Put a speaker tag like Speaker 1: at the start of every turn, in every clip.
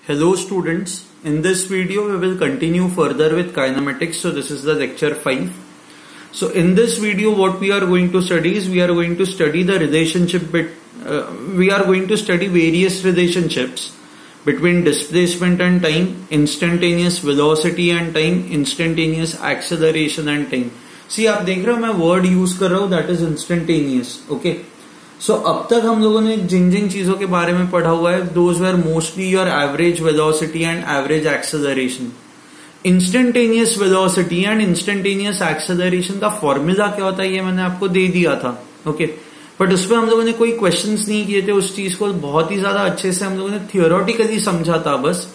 Speaker 1: Hello students, in this video we will continue further with kinematics. So this is the lecture 5. So in this video what we are going to study is we are going to study the relationship we are going to study various relationships between displacement and time, instantaneous velocity and time, instantaneous acceleration and time. See आप देख रहे हो मैं word use कर रहा हूँ that is instantaneous. Okay. सो अब तक हम लोगों ने जिन जिन चीजों के बारे में पढ़ा हुआ है those were mostly your average velocity and average acceleration. Instantaneous velocity and instantaneous acceleration का फॉर्मूला क्या होता है ये मैंने आपको दे दिया था. ओके बट उस पर हम लोगों ने कोई क्वेश्चंस नहीं किए थे. उस चीज को बहुत ही ज्यादा अच्छे से हम लोगों ने थियोरेटिकली समझा था बस,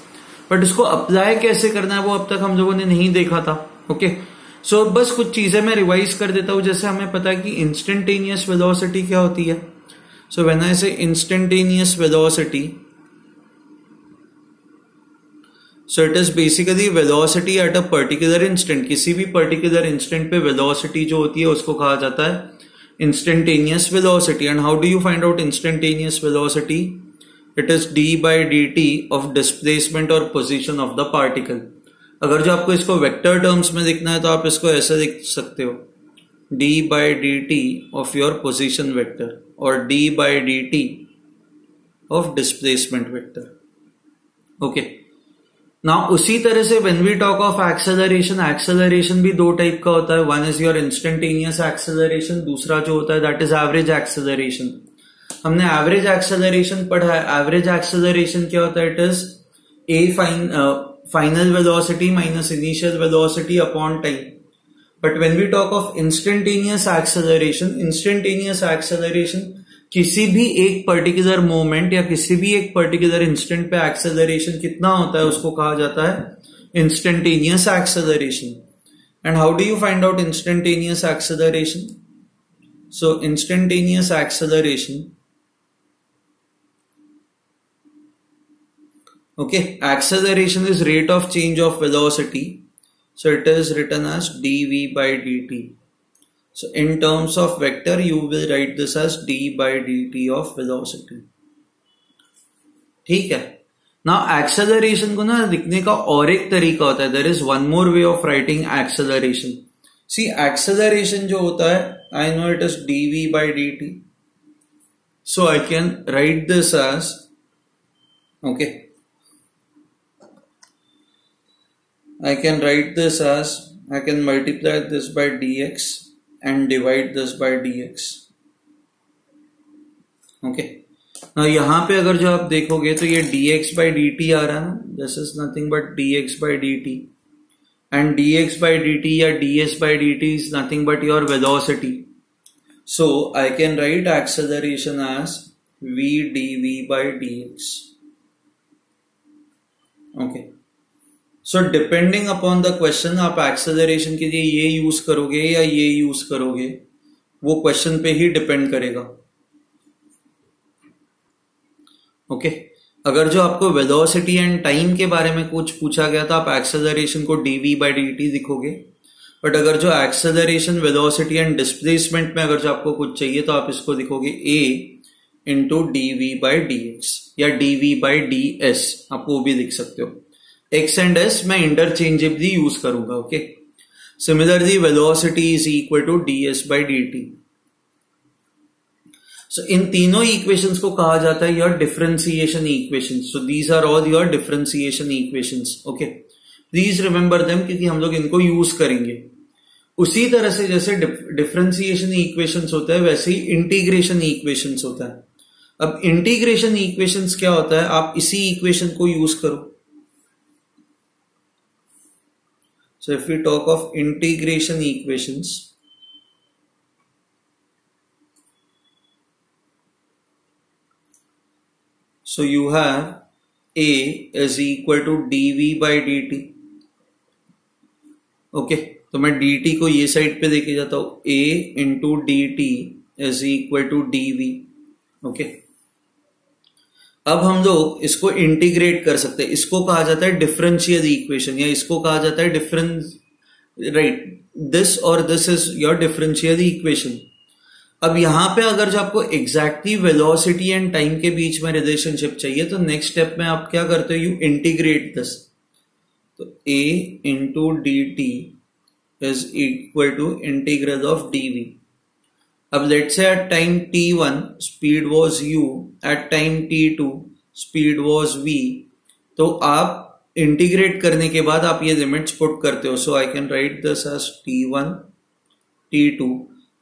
Speaker 1: बट उसको अप्लाई कैसे करना है वो अब तक हम लोगों ने नहीं देखा था. ओके सो बस कुछ चीजें मैं रिवाइज कर देता हूं. जैसे हमें पता है कि इंस्टेंटेनियस वेलोसिटी क्या होती है. So when I say instantaneous velocity, so it is basically velocity at a particular instant. किसी भी particular instant पे velocity जो होती है उसको कहा जाता है instantaneous velocity. And how do you find out instantaneous velocity? It is d by dt of displacement or position of the particle. अगर जो आपको इसको वेक्टर टर्म्स में लिखना है तो आप इसको ऐसे लिख सकते हो d by dt of your position vector or d by dt of displacement vector. Okay. Now उसी तरह से when we talk of acceleration, acceleration भी दो टाइप का होता है. One is your instantaneous acceleration, दूसरा जो होता है that is average acceleration. हमने average acceleration पढ़ा है. Average acceleration क्या होता है? It is final velocity minus initial velocity upon time. But when we talk of instantaneous acceleration किसी भी एक पर्टिकुलर मोमेंट या किसी भी एक पर्टिकुलर इंस्टेंट पे एक्सेलरेशन कितना होता है उसको कहा जाता है instantaneous acceleration. And how do you find out instantaneous acceleration? So instantaneous acceleration, okay, acceleration is rate of change of velocity. So it is written as dv by dt. So in terms of vector, you will write this as d by dt of velocity. ठीक है. Now acceleration को ना लिखने का और एक तरीका होता है. There is one more way of writing acceleration. See acceleration जो होता है, I know it is dv by dt. So I can write this as, okay, I can write this as, I can multiply this by dx and divide this by dx. Okay. Now यहाँ पे अगर जो आप देखोगे तो ये dx by dt आ रहा है ना. This is nothing but dx by dt. And dx by dt या ds by dt is nothing but your velocity. So I can write acceleration as v dv by dx. Okay. So depending upon the question आप acceleration के लिए ये use करोगे या ये use करोगे वो क्वेश्चन पे ही डिपेंड करेगा. ओके. अगर जो आपको वेलोसिटी एंड टाइम के बारे में कुछ पूछा गया तो आप एक्सेलरेशन को dv by dt लिखोगे. बट अगर जो एक्सेलरेशन, वेलोसिटी एंड डिस्प्लेसमेंट में अगर जो आपको कुछ चाहिए तो आप इसको लिखोगे a into dv by dx या dv by ds. आप वो भी लिख सकते हो. x एंड s मैं इंटरचेंजेबली यूज करूंगा. Okay. Similarly velocity is equal to ds by dt. So इन तीनों इक्वेशंस को कहा जाता है your differentiation equations. So these are all your differentiation equations. Okay. Please remember them क्योंकि हम लोग इनको यूज करेंगे. उसी तरह से जैसे डिफरेंशिएशन इक्वेशंस होता है वैसे ही इंटीग्रेशन इक्वेशंस होता है. अब इंटीग्रेशन इक्वेशंस क्या होता है? आप इसी इक्वेशन को यूज करो. So if we talk of integration equations, so you have a is equal to dv by dt. Okay, तो मैं dt को ये साइड पे लेके जाता हूं. a into dt is equal to dv. Okay. अब हम लोग इसको इंटीग्रेट कर सकते हैं. इसको कहा जाता है डिफरेंशियल इक्वेशन या इसको कहा जाता है डिफरेंस, राइट. दिस और this is your differential equation. अब यहां पे अगर जो आपको एग्जैक्टली वेलोसिटी एंड टाइम के बीच में रिलेशनशिप चाहिए तो नेक्स्ट स्टेप में आप क्या करते हो, यू इंटीग्रेट दिस। तो a into D T is equal to integral of dv। अब let's say at time t1 speed was u, at time t2 speed was v। तो आप इंटीग्रेट करने के बाद आप ये लिमिट्स पुट करते हो। So I can write this as t1 t2।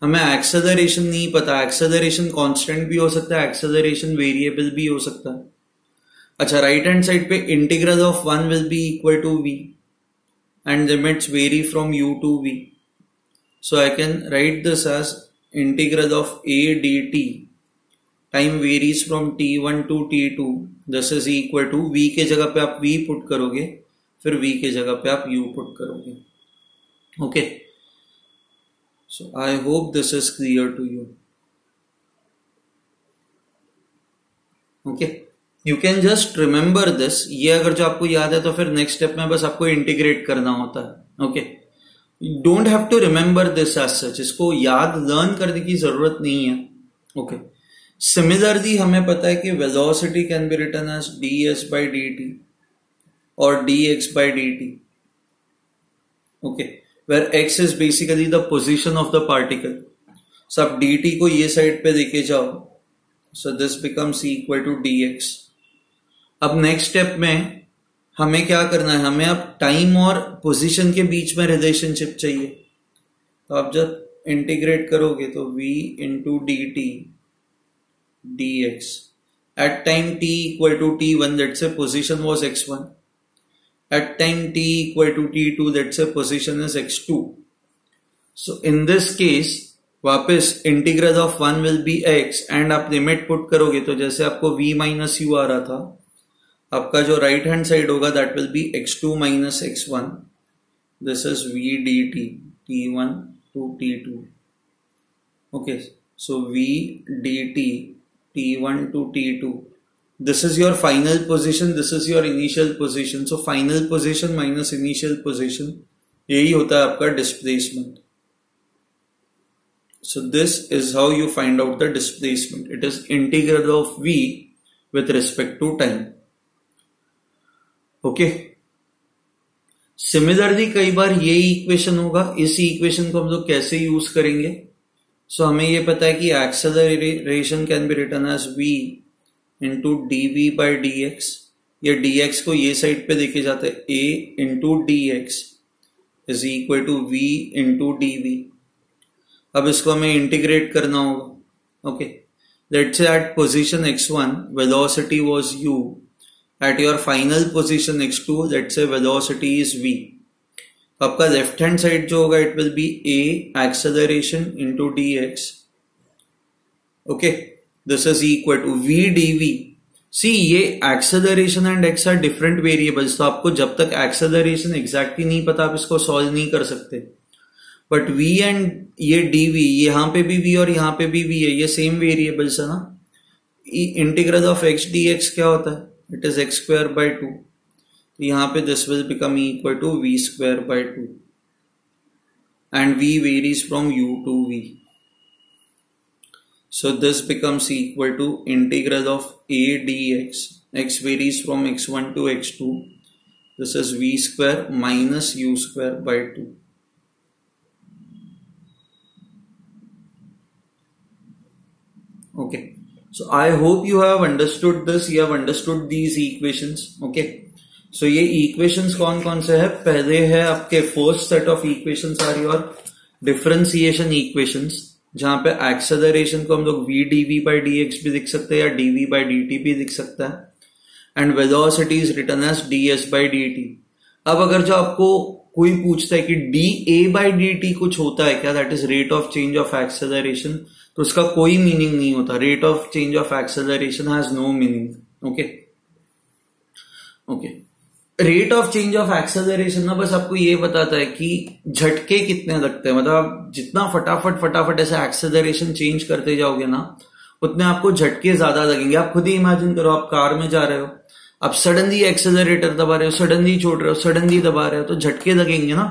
Speaker 1: हमें एक्सेलरेशन नहीं पता, एक्सेलरेशन कांस्टेंट भी हो सकता है, एक्सेलरेशन वेरिएबल भी हो सकता है। अच्छा, राइट हैंड साइड पे integral of 1 will be equal to v and limits vary from u to v. So I can write this as integral of a dt. Time varies from t1 to t2. This is equal to v के जगह पे आप v put करोगे, फिर v के जगह पे आप u पुट करोगे। Okay. So I hope this is clear to you. Okay. You can just remember this. ये अगर जो आपको याद है तो फिर नेक्स्ट स्टेप में बस आपको इंटीग्रेट करना होता है। Okay, don't have to remember this as such, इसको याद लर्न करने की जरूरत नहीं है। ओके, सिमिलरली हमें पता है कि velocity can be written as ds by dt और dx by dt। Okay, where x is basically the position of the particle. So आप dt को ये साइड पे लेके जाओ, so this becomes equal to dx। अब नेक्स्ट स्टेप में हमें क्या करना है, हमें अब टाइम और पोजीशन के बीच में रिलेशनशिप चाहिए। तो आप जब इंटीग्रेट करोगे तो v into D t d x at time t equal to t1, let's say position was x1, at time t equal to t2, let's say position is x2। So in this case वापस integral of 1 will be x and आप limit put करोगे तो जैसे आपको v minus you आ रहा था, आपका जो राइट हैंड साइड होगा that will B x2 minus x1। This is v dt t1 to t2। Okay, so v dt t1 to t2, this is your final position, this is your initial position। so final position minus initial position, यही होता है आपका displacement। so this is how you find out the displacement, it is integral of v with respect to time। Okay, similarly कई बार ये equation होगा, इस equation को हम लोग कैसे यूज करेंगे। सो हमें ये पता है कि acceleration can be written as v into dv by dx। ये dx को ये साइड पे देखे जाते हैं, a into dx is equal to v into dv। अब इसको हमें इंटीग्रेट करना होगा। Okay, let's say at position x1 velocity was u, at your final position x2 let's say velocity is v। आपका लेफ्ट हैंड साइड जो होगा it will be a acceleration into dx। Okay, this is equal to v dv। See ये acceleration and x are different variables, तो आपको जब तक acceleration exactly नहीं पता आप इसको सॉल्व नहीं कर सकते। बट v एंड ये dv, यहाँ पे भी v और यहाँ पे भी v है, ये सेम वेरिएबल्स है ना। इंटीग्रल ऑफ x dx क्या होता है, it is x square by 2। तो यहाँ पे this will become equal to v square by 2 and v varies from u to v। so this becomes equal to integral of a dx, x varies from x1 to x2, this is v square minus u square by 2। okay, so I hope you have understood this, you have understood these equations। okay, so ये equations कौन कौन से है, पहले है आपके first set of equations are your differentiation equations, जहां पे acceleration को हम लोग v dv by dx भी लिख सकते हैं या dv by dt भी लिख सकता है, and velocity is written as ds by dt। अब अगर जो आपको कोई पूछता है कि dA by dt कुछ होता है क्या, that is rate of change of acceleration, तो उसका कोई मीनिंग नहीं होता। Rate of change of acceleration has no meaning. Okay okay, rate of change of acceleration ना बस आपको ये बताता है कि झटके कितने लगते हैं, मतलब जितना फटाफट ऐसे एक्सेलरेशन चेंज करते जाओगे ना उतने आपको झटके ज्यादा लगेंगे। आप खुद ही इमेजिन करो, आप कार में जा रहे हो, आप सडनली एक्सेलरेटर दबा रहे हो, सडनली छोड़ रहे हो, सडनली दबा रहे हो, तो झटके लगेंगे ना।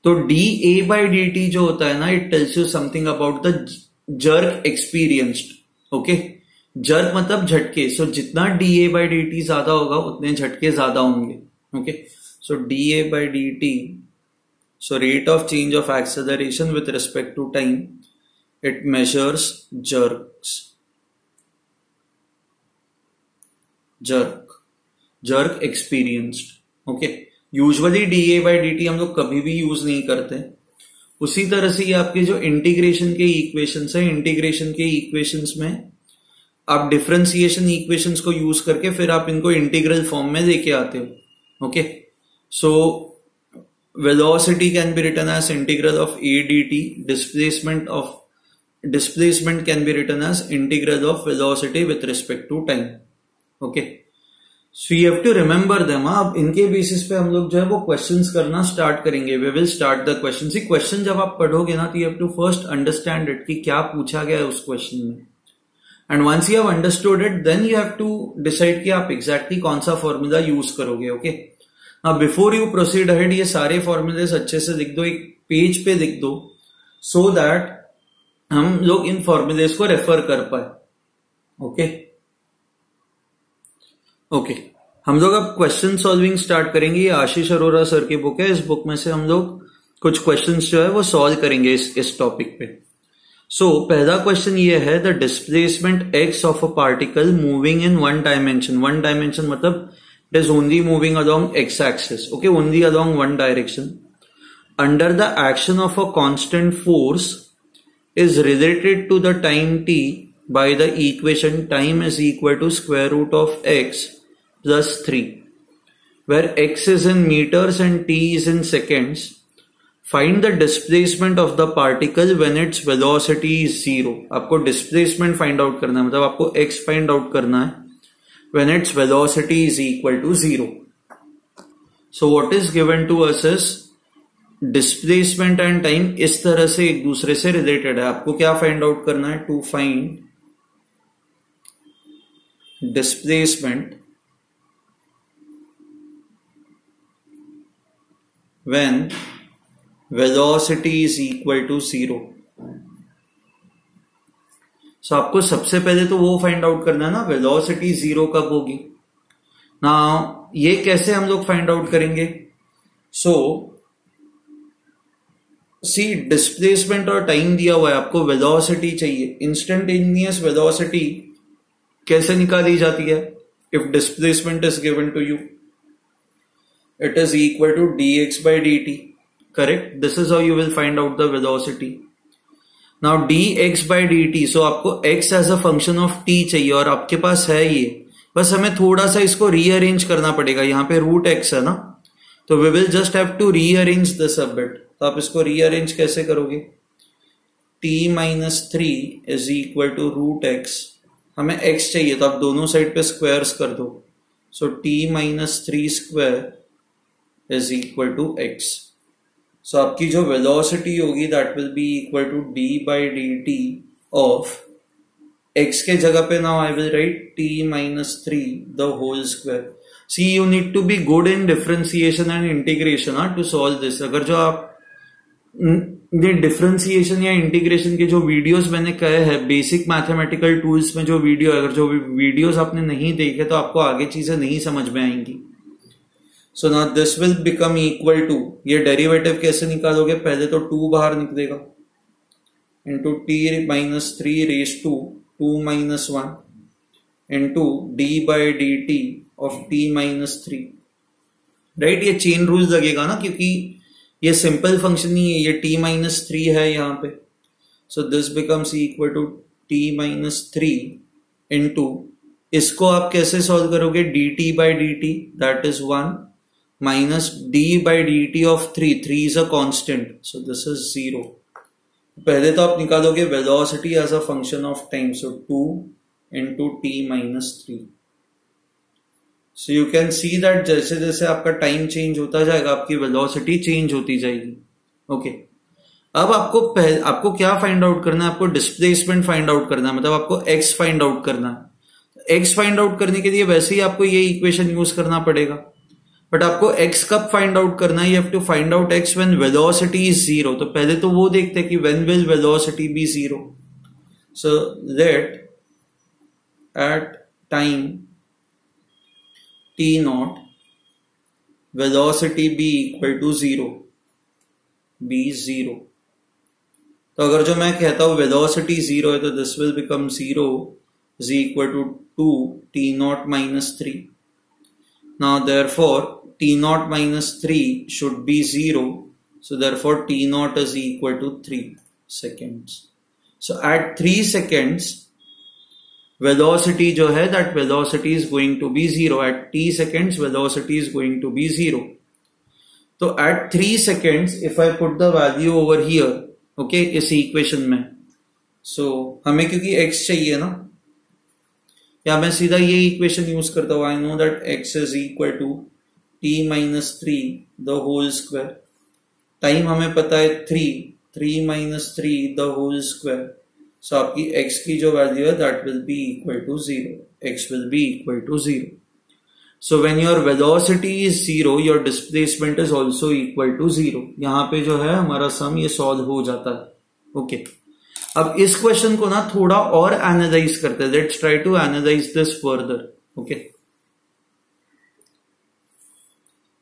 Speaker 1: तो dA by dt जो होता है ना, it tells you something about the jerk experienced. Okay, jerk मतलब झटके. सो जितना da/dt ज्यादा होगा उतने झटके ज्यादा होंगे. Okay, so da/dt, so rate of change of acceleration with respect to time, it measures jerk experienced. Okay, usually da/dt हम लोग कभी भी यूज नहीं करते. उसी तरह से ये आपके जो इंटीग्रेशन के इक्वेशंस है, इंटीग्रेशन के इक्वेशंस में आप डिफरेंशिएशन इक्वेशंस को यूज करके फिर आप इनको इंटीग्रल फॉर्म में लेके आते हो. Okay, so velocity can be written as integral of a dt. Displacement can be written as integral of velocity with respect to time. Okay, so you have to remember them. अब इनके basis पे हम लोग जो है वो questions करना start करेंगे. We will start the question. See, question जब आप पढ़ोगे ना तो you have to first understand it कि क्या पूछा गया है उस क्वेश्चन में. And once you have understood it, then you have to decide कि आप exactly कौन सा फॉर्मूला यूज करोगे. Okay, अब बिफोर यू प्रोसीड अहेड ये सारे फॉर्मूलेस अच्छे से लिख दो, एक पेज पे लिख दो, सो दैट हम लोग इन फॉर्मूलेस को रेफर कर पाए. ओके ओके, हम लोग अब क्वेश्चन सॉल्विंग स्टार्ट करेंगे. ये आशीष अरोरा सर की बुक है. इस बुक में से हम लोग कुछ क्वेश्चंस जो है वो सॉल्व करेंगे इस टॉपिक पे. सो पहला क्वेश्चन ये है, the displacement x of a particle moving in one dimension. One dimension मतलब it is only moving along x-axis. Okay, only along one direction. Under the action of a constant force is related to the time t by the equation time is equal to square root of x plus 3, where x is in meters and t is in seconds. Find the displacement of the particle when its velocity is 0. आपको displacement find out करना है, मतलब आपको x find out करना है when its velocity is equal to 0. So what is given to us is displacement and time इस तरह से एक दूसरे से रिलेटेड है. आपको क्या फाइंड आउट करना है? To find displacement when velocity is equal to 0. So आपको सबसे पहले तो वो फाइंड आउट करना है ना, वेलोसिटी 0 कब होगी ना. ये कैसे हम लोग फाइंड आउट करेंगे? सो सी, डिस्प्लेसमेंट और टाइम दिया हुआ है, आपको वेलोसिटी चाहिए. इंस्टेंटेनियस वेलोसिटी कैसे निकाली जाती है? If displacement is given to you, it is equal to dx/dt. Correct, this is how you will find out the velocity. Now dx/dt, so आपको x as a function of t चाहिए और आपके पास है ये, बस हमें थोड़ा सा इसको रीअरेंज करना पड़ेगा. यहाँ पे √x है ना, तो we will just have to rearrange this a bit. तो आप इसको रीअरेंज कैसे करोगे? t-3 is equal to √x. हमें x चाहिए तो आप दोनों साइड पे स्क्वायर्स कर दो. So t-3 square is equal to x. So आपकी जो वेलोसिटी होगी that will be equal to d/dt of x के जगह पे now I will write t-3 the whole square. See, you need to be good in differentiation and integration to solve this. अगर जो आप differentiation या integration के जो videos मैंने कहे हैं बेसिक मैथमेटिकल टूल्स में, जो वीडियो, अगर जो वीडियोस आपने नहीं देखे तो आपको आगे चीजें नहीं समझ में आएंगी. So now this will become equal to, ये डेरिवेटिव कैसे निकालोगे? पहले तो 2 बाहर निकलेगा into t-3 raise to 2 - 1 into d/dt of t-3. Right, ये चेन रूल लगेगा ना, क्योंकि ये सिंपल फंक्शन नहीं है, ये t-3 है यहाँ पे. So this becomes equal to t-3 into, इसको आप कैसे सॉल्व करोगे? dt/dt that is 1 minus d/dt of 3. 3 is a constant, so this is 0. पहले तो आप निकालोगे velocity as a function of time. So 2 into t-3. So you can see that जैसे जैसे आपका टाइम चेंज होता जाएगा आपकी वेलोसिटी चेंज होती जाएगी. ओके, अब आपको क्या फाइंड आउट करना है? आपको डिस्प्लेसमेंट फाइंड आउट करना है, मतलब आपको x फाइंड आउट करना है. x फाइंड आउट करने के लिए वैसे ही आपको ये इक्वेशन यूज करना पड़ेगा, बट आपको x कब फाइंड आउट करना है? You have to find out x when velocity is 0. तो पहले तो वो देखते हैं कि when will velocity be 0. So let at time t naught velocity be equal to 0, be 0. तो अगर जो मैं कहता हूं वेलोसिटी 0 है तो this will become 0 is equal to 2 t naught minus 3. Now therefore t naught minus 3 should be 0, so therefore t naught is equal to 3 seconds. So at 3 seconds velocity जो है that velocity is going to be 0. At t seconds velocity is going to be 0. तो at 3 seconds if I put the value over here, okay, इस equation में, so हमें क्योंकि x चाहिए ना, या मैं सीधा ये इक्वेशन यूज करता हूं. I know that x is equal to t minus 3 the whole square. Time हमें पता है 3 minus 3 the whole square. So आपकी x की जो वैल्यू है that will be equal to 0. x will be equal to 0. So when your velocity is 0 your displacement is also equal to 0. यहां पे जो है हमारा सम ये सॉल्व हो जाता है. ओके, अब इस क्वेश्चन को ना थोड़ा और एनालाइज करते हैं. Let's try to analyse this further. Okay,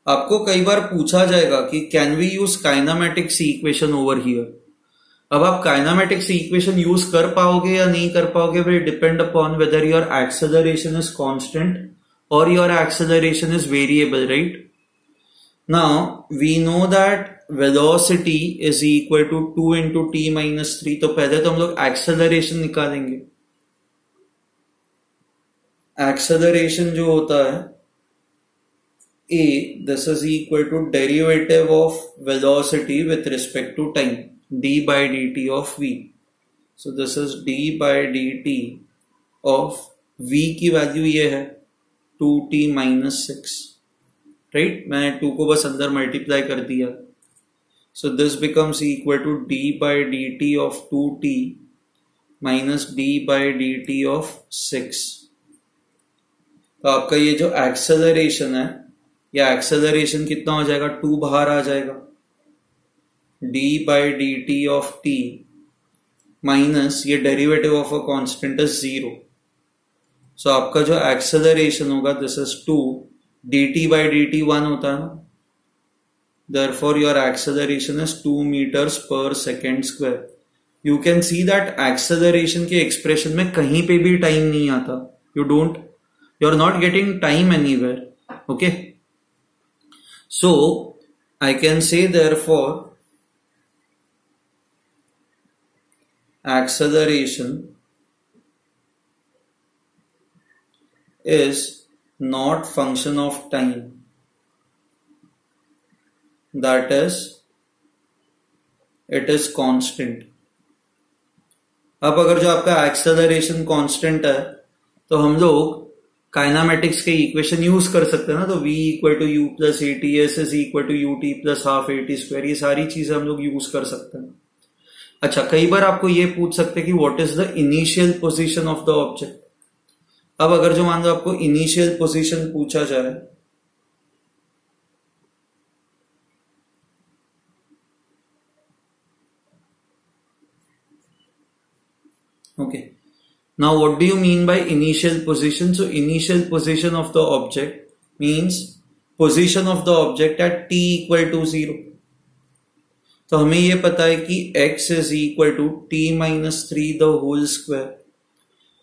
Speaker 1: आपको कई बार पूछा जाएगा कि can we use kinematics equation over here. अब आप काइनेमेटिक्स इक्वेशन यूज कर पाओगे या नहीं कर पाओगे will depend upon whether your acceleration is constant और your acceleration is variable, right. Now we know that velocity is equal to 2 into t minus 3. तो पहले तो हम लोग एक्सेलरेशन निकालेंगे. एक्सेलरेशन जो होता है a, this is equal to derivative of velocity with respect to time, d by dt of v. So this is d by dt of v की वैल्यू ये है 2t minus 6. राइट, मैंने 2 को बस अंदर मल्टीप्लाई कर दिया. So this becomes equal to d by d t of 2t minus d by d t of 6. तो आपका ये जो एक्सेलरेशन है, या एक्सेलरेशन कितना हो जाएगा, 2 बाहर आ जाएगा, d by d t of t minus ये derivative of a constant is 0. So आपका जो एक्सेलरेशन होगा this is 2, dt by dt 1 होता है ना, therefore your acceleration is 2 meters per second square. You can see that acceleration के expression में कहीं पे भी time नहीं आता. You're not getting time anywhere. Okay, so I can say therefore acceleration is not function of time, that is it is constant. अब अगर जो आपका एक्सेलरेशन कांस्टेंट है तो हम लोग काइनेमेटिक्स के इक्वेशन यूज कर सकते हैं ना. तो v equal to u plus a t s is equal to u t plus half a t square. ये सारी चीजें हम लोग यूज कर सकते हैं. अच्छा, कई बार आपको ये पूछ सकते हैं कि what is the initial position of the object. अब अगर जो मान लो आपको इनिशियल पोजीशन पूछा जाए, okay, now what do you mean by initial position. So initial position of the object means position of the object at t equal to 0. तो हमें ये पता है कि x is equal to t minus 3 the whole square.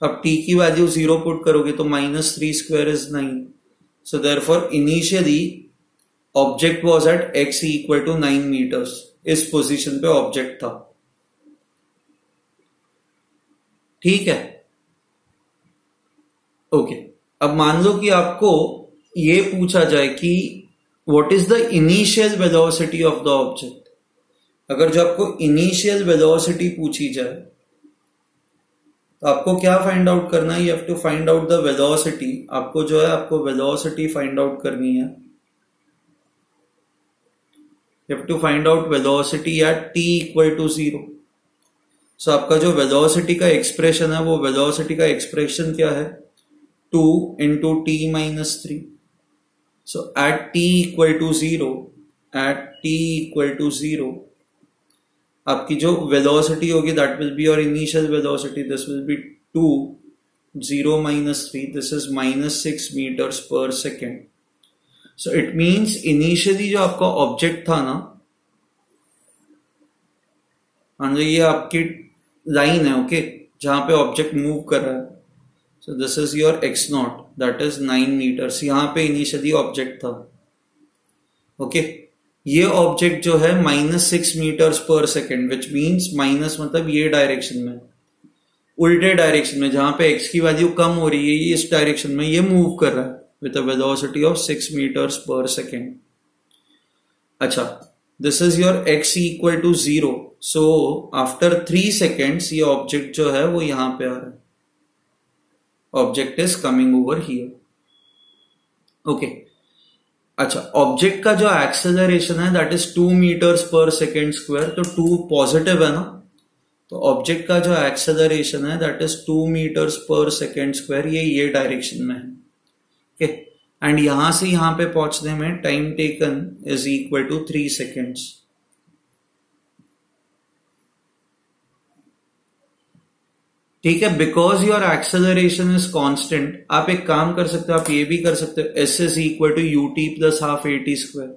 Speaker 1: अब t की value 0 put करोगे तो minus 3 square is 9. So therefore initially object was at x equal to 9 metres. इस पोजीशन पे ऑब्जेक्ट था. ठीक है, ओके. अब मान लो कि आपको ये पूछा जाए कि what is the initial velocity of the object. अगर जो आपको इनिशियल वेलोसिटी पूछी जाए तो आपको क्या फाइंड आउट करना है, you have to find out the velocity. आपको जो है आपको वेलोसिटी फाइंड आउट करनी है. You have to find out velocity at t equal to 0. So आपका जो वेलोसिटी का एक्सप्रेशन है वो वेलोसिटी का एक्सप्रेशन क्या है, 2 into t minus 3. So at t equal to 0, आपकी जो वेलोसिटी होगी that will be your initial velocity, this will be 2 0 minus 3, this is minus 6 meters per second. So it means initially जो आपका object था ना, ये आपकी लाइन है, ओके, जहां पे ऑब्जेक्ट मूव कर रहा है. So this is your x naught, that is 9 metres. यहां पे इनिशियली ऑब्जेक्ट था, ओके. ये ऑब्जेक्ट जो है -6 metres per second, which means minus मतलब ये डायरेक्शन में, उल्टे डायरेक्शन में, जहां पे x की वैल्यू कम हो रही है, ये इस डायरेक्शन में ये मूव कर रहा है with a velocity of 6 metres per second. अच्छा, this is your x equal to 0. So after 3 seconds ये ऑब्जेक्ट जो है वो यहां पे आ रहा है. Object is coming over here, okay. अच्छा, ऑब्जेक्ट का जो एक्सेलरेशन है that is 2 metres per second square. तो 2 पॉजिटिव है ना, तो ऑब्जेक्ट का जो एक्सेलरेशन है that is 2 metres per second square. ये डायरेक्शन में है, ओके. एंड यहां से यहां पे पहुंचने में time taken is equal to 3 seconds. ठीक है, because your acceleration is constant. आप एक काम कर सकते हो, आप ये भी कर सकते हो, s is equal to u t plus half a t square.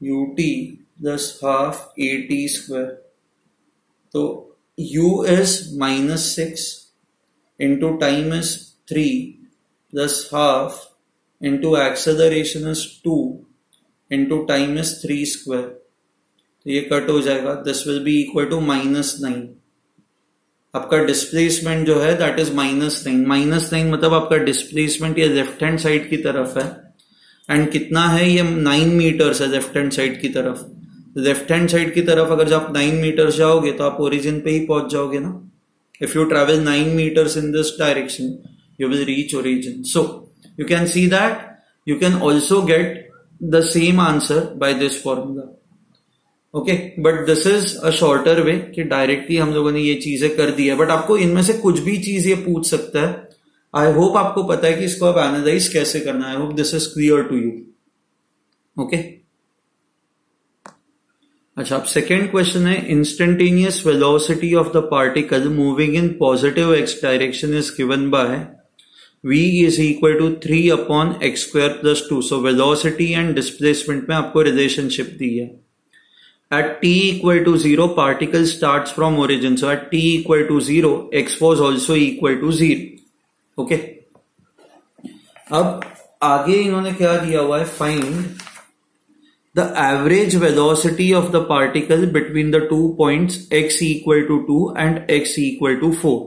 Speaker 1: U t plus half a t square. तो u is -6 into time is 3 plus half into acceleration is 2 into time is 3 square. तो ये कट हो जाएगा, this will be equal to -9. आपका displacement जो है that is -9 मतलब आपका डिस्प्लेसमेंट ये लेफ्ट हैंड साइड की तरफ है. एंड कितना है, ये 9 मीटर्स है लेफ्ट हैंड साइड की तरफ. लेफ्ट हैंड साइड की तरफ अगर आप 9 मीटर्स जाओगे तो आप ओरिजिन पे ही पहुंच जाओगे ना. If you travel 9 meters in this direction you will reach origin. So you can see that you can also get the same answer by this formula. Okay, but this is a shorter वे कि directly हम लोगों ने ये चीजें कर दी है. But आपको इनमें से कुछ भी चीज ये पूछ सकता है. आई होप आपको पता है कि इसको आप एनालाइज कैसे करना है. I hope this is clear to you, okay. अच्छा, अब सेकेंड क्वेश्चन है, instantaneous velocity of the particle moving in positive x direction is given by v is equal to 3/x²+2. So velocity and displacement में आपको relationship दी है. At t equal to 0, particle starts from origin. So at t equal to 0, x was also equal to 0. Okay. अब आगे इन्होंने क्या दिया हुआ है, find the average velocity of the particle between the 2 points x equal to 2 and x equal to 4.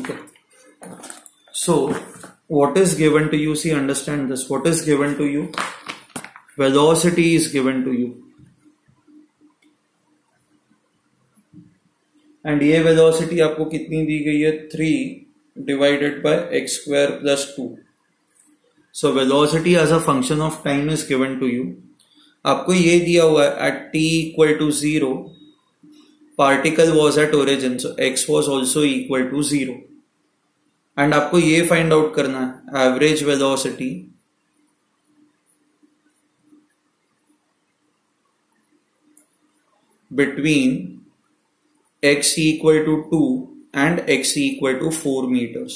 Speaker 1: Okay. So what is given to you? See, understand this. What is given to you? Velocity is given to you. And ये velocity आपको कितनी दी गई है, 3 divided by x²+2. So velocity as a function of time is given to you. आपको ये दिया हुआ है at t equal to 0 particle was at origin, so x was also equal to 0. And आपको ये फाइंड आउट करना है average velocity between x equal to 2 and x equal to 4 meters.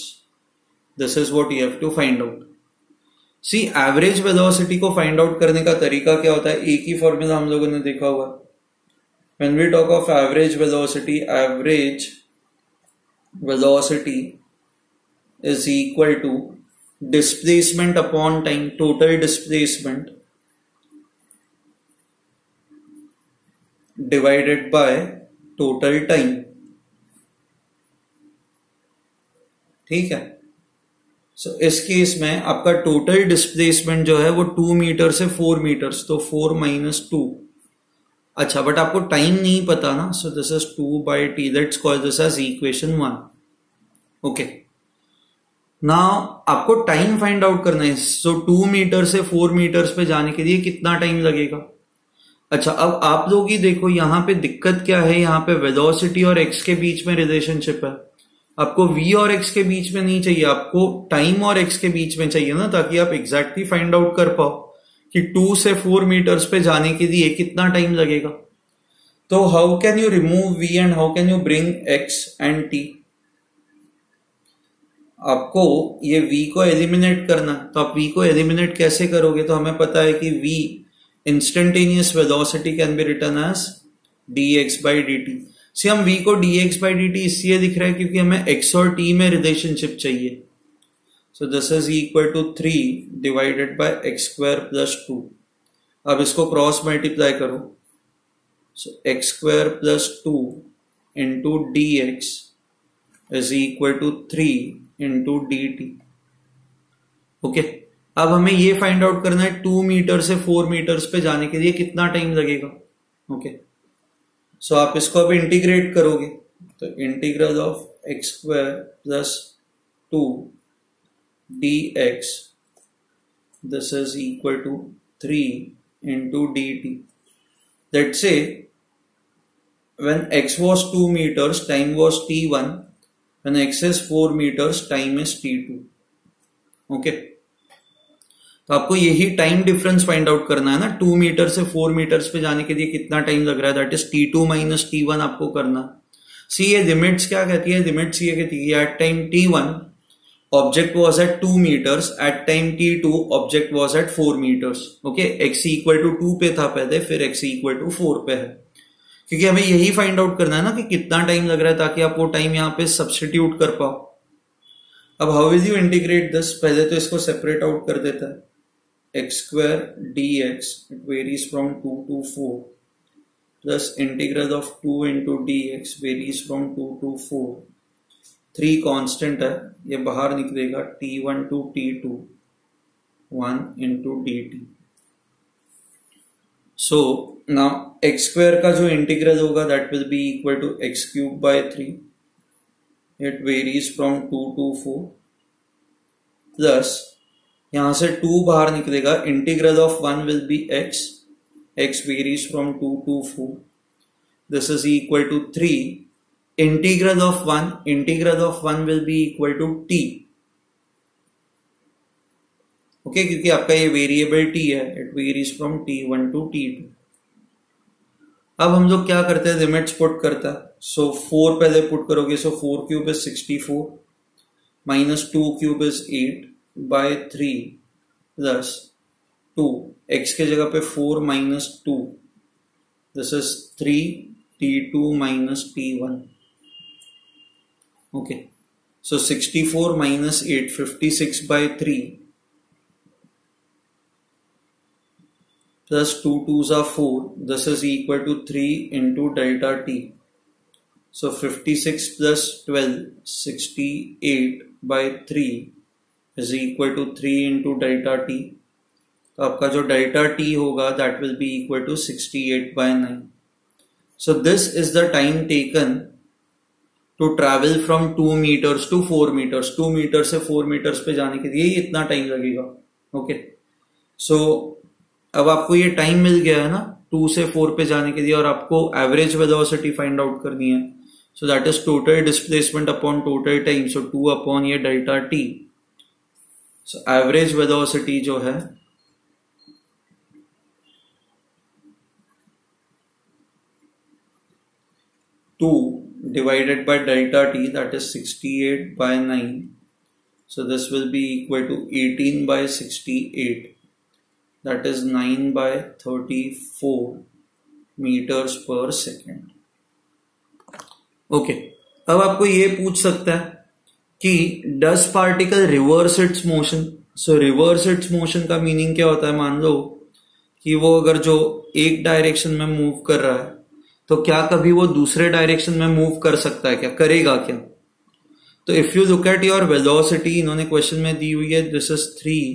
Speaker 1: This is what you have to find out. See, average velocity को find out करने का तरीका क्या होता है, एक ही फॉर्मूला हम लोगों ने देखा हुआ. When we talk of average velocity is equal to displacement upon time, total displacement divided by total time. ठीक है. सो इस केस में आपका टोटल डिस्प्लेसमेंट जो है वो 2 मीटर से 4 मीटर्स, तो 4 - 2. अच्छा, बट आपको टाइम नहीं पता ना, so this is 2/t. Let's call this as equation 1. Okay, now आपको टाइम फाइंड आउट करना है. सो 2 मीटर से 4 मीटर्स पे जाने के लिए कितना टाइम लगेगा. अच्छा, अब आप लोग ही देखो यहां पे दिक्कत क्या है, यहां पे वेलोसिटी और x के बीच में रिलेशनशिप है. आपको v और x के बीच में नहीं चाहिए, आपको टाइम और x के बीच में चाहिए ना, ताकि आप एग्जैक्टली फाइंड आउट कर पाओ कि 2 से 4 मीटर्स पे जाने के लिए कितना टाइम लगेगा. तो how can you remove v and how can you bring x and t? आपको ये v को एलिमिनेट करना, तो आप v को एलिमिनेट कैसे करोगे? तो हमें पता है कि v instantaneous velocity can be written as dx by dt. See हम v को dx by dt इसलिए दिख रहा है क्योंकि हमें x और t में रिलेशनशिप चाहिए. So this is equal to 3 divided by x square plus 2. अब इसको क्रॉस मल्टीप्लाई करो. So x square plus 2 into dx is equal to 3 into dt. Okay, अब हमें ये फाइंड आउट करना है 2 मीटर से 4 मीटर्स पे जाने के लिए कितना टाइम लगेगा. ओके, सो आप इसको अब इंटीग्रेट करोगे, तो integral of x square plus 2 dx this is equal to 3 into dt. Let's say when x was 2 meters time was t1, when x is 4 meters time is t2. Okay, तो आपको यही time difference find out करना है ना. 2 metre से 4 metres पे जाने के लिए कितना टाइम लग रहा है, that is t2 minus t1 आपको करना. सी ये लिमिट्स क्या कहती है? लिमिट्स ये कहती है at time t1 object was at 2 meters, at time t2 object was at 4 meters. Okay, x equal to 2 पे था पहले, फिर x equal to 4 पे है, क्योंकि हमें यही फाइंड आउट करना है ना कि कितना टाइम लग रहा है, ताकि आप वो टाइम यहाँ पे सब्स्टिट्यूट कर पाओ. अब how will you integrate this? पहले तो इसको सेपरेट आउट कर देता है. x square dx it varies from 2 to 4 plus integral of 2 into dx varies from 2 to 4. 3 constant है, ये बाहर निकलेगा t1 to t2 1 into dt. So now x square का जो इंटीग्रल होगा that will be equal to x cube by 3. It varies from 2 to 4 plus यहां से 2 बाहर निकलेगा, integral of 1 will be x varies from 2 to 4. This is equal to 3. Integral of 1 will be equal to t. Okay, क्योंकि आपका ये variable t है, it varies from t1 to t2. अब हम लोग क्या करते हैं, लिमिट्स पुट करता है. सो 4 पहले पुट करोगे, so 4 cube is 64 minus 2 cube is 8 by 3 plus 2. x के जगह पे 4 minus 2, this is 3 t2 minus t1. Okay, so 64 minus 8, 56 by 3 plus 2 2s are 4. This is equal to 3 into delta t. So 56 plus 12, 68 by 3 is equal to 3 into delta t. तो आपका जो delta t होगा that will be equal to 68 by 9. So this is the time taken to travel from 2 meters to 4 meters. 2 metre से 4 metres पे जाने के लिए इतना टाइम लगेगा. ओके, सो अब आपको ये टाइम मिल गया है ना 2 से 4 पे जाने के लिए, और आपको एवरेज वेलोसिटी फाइंड आउट करनी है. So that is total displacement upon total time, so 2 upon ये delta t. So average velocity जो है 2 divided by delta t, that is 68 by 9. So this will be equal to 18 by 68, that is 9 by 34 meters per second. Okay, अब आपको ये पूछ सकता है कि does particle reverse its motion? So reverse its motion का मीनिंग क्या होता है? मान लो कि वो अगर जो एक डायरेक्शन में मूव कर रहा है, तो क्या कभी वो दूसरे डायरेक्शन में मूव कर सकता है? क्या करेगा क्या? तो if you look at your velocity, इन्होंने क्वेश्चन में दी हुई है this is 3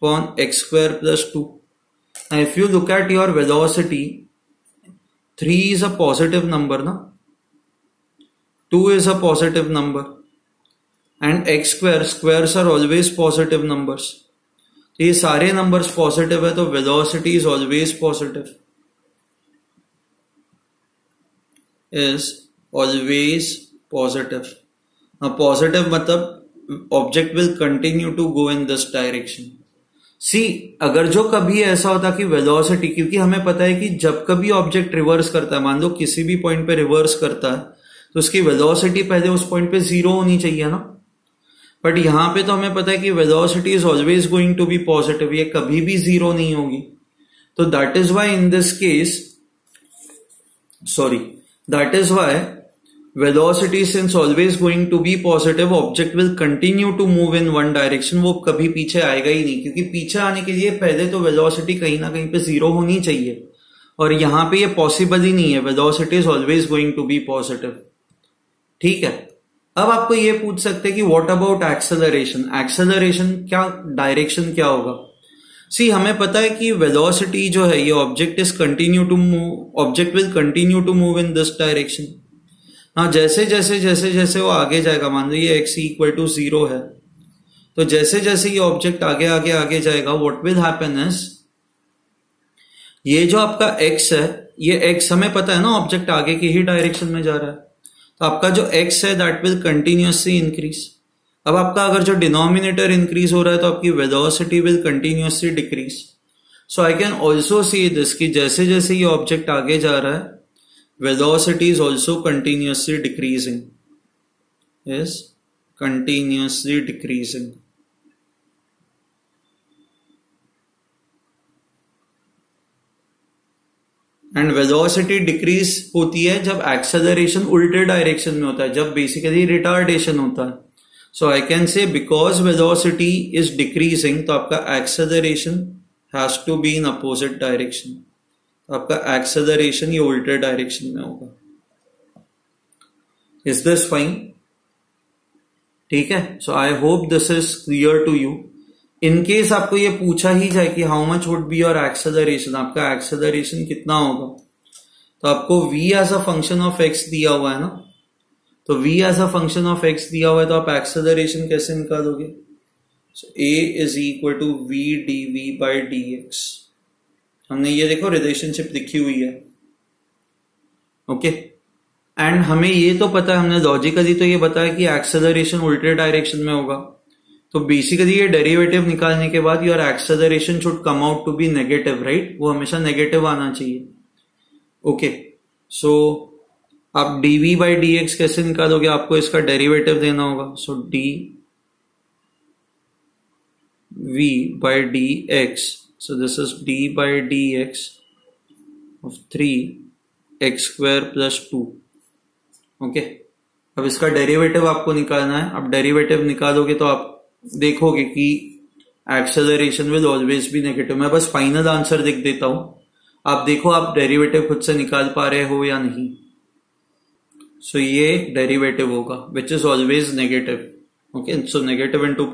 Speaker 1: upon x square plus 2. If you look at your velocity, 3 is a positive number ना, 2 is a positive number, and x squares are always positive numbers. तो ये सारे numbers positive है, तो velocity is always positive. is always positive. Now positive मतलब object will continue to go in this direction. सी अगर जो कभी ऐसा होता कि वेलोसिटी, क्योंकि हमें पता है कि जब कभी ऑब्जेक्ट रिवर्स करता है, मान लो किसी भी पॉइंट पे रिवर्स करता है, तो उसकी वेलोसिटी पहले उस पॉइंट पे 0 होनी चाहिए ना। बट यहां पे तो हमें पता है कि velocity is always going to be positive, ये कभी भी 0 नहीं होगी। तो that is why in this case, that is why velocity since always going to be positive, object will continue to move in one direction, वो कभी पीछे आएगा ही नहीं, क्योंकि पीछे आने के लिए पहले तो velocity कहीं ना कहीं पे 0 होनी चाहिए, और यहां पे ये पॉसिबल ही नहीं है। velocity is always going to be positive, ठीक है। अब आपको ये पूछ सकते हैं कि what about acceleration, acceleration क्या डायरेक्शन क्या होगा। सी हमें पता है कि वेलोसिटी जो है ये object will continue to move in this direction. हाँ, जैसे जैसे वो आगे जाएगा, मान लो ये x इक्वल टू 0 है, तो जैसे जैसे ये ऑब्जेक्ट आगे जाएगा, व्हाट विल हैपन इज, ये जो आपका x है, ये x हमें पता है ना ऑब्जेक्ट आगे की ही डायरेक्शन में जा रहा है, तो आपका जो x है दैट विल कंटिन्यूअसली इंक्रीज। अब आपका अगर जो डिनोमिनेटर इंक्रीज हो रहा है तो आपकी velocity will continuously decrease. So I can also see this कि जैसे जैसे ये ऑब्जेक्ट आगे जा रहा है, velocity is also continuously decreasing, and velocity decrease होती है जब एक्सेलरेशन उल्टे डायरेक्शन में होता है, जब बेसिकली रिटार्डेशन होता है। So I can say because velocity is decreasing, तो आपका acceleration has to be in opposite direction, तो आपका acceleration ये उल्टे डायरेक्शन में होगा। Is this fine? ठीक है। So I hope this is clear to you. In case आपको ये पूछा ही जाए कि how much would be your acceleration, आपका acceleration कितना होगा, तो आपको v as a function of x दिया हुआ है ना, तो v as a function of x दिया हुआ है, तो आप एक्सेलरेशन कैसे निकालोगे। So a is equal to v dv by dx, हमने ये देखो रिलेशनशिप लिखी हुई है, ओके। एंड हमें ये तो पता है, हमने लॉजिकली तो ये बताया कि एक्सेलरेशन उल्टे डायरेक्शन में होगा, तो बेसिकली ये डेरिवेटिव निकालने के बाद your acceleration should come out to be negative, right, वो हमेशा नेगेटिव आना चाहिए, ओके। सो आप dv बाई dx कैसे निकालोगे, आपको इसका डेरिवेटिव देना होगा। सो dv by dx, so this is d by dx of 3x square plus 2, okay. अब इसका डेरिवेटिव आपको निकालना है। अब डेरिवेटिव निकालोगे तो आप देखोगे कि acceleration will always be negative. मैं बस फाइनल आंसर लिख देता हूं, आप देखो आप डेरिवेटिव खुद से निकाल पा रहे हो या नहीं। सो ये डेरिवेटिव होगा which is always negative, okay. So negative into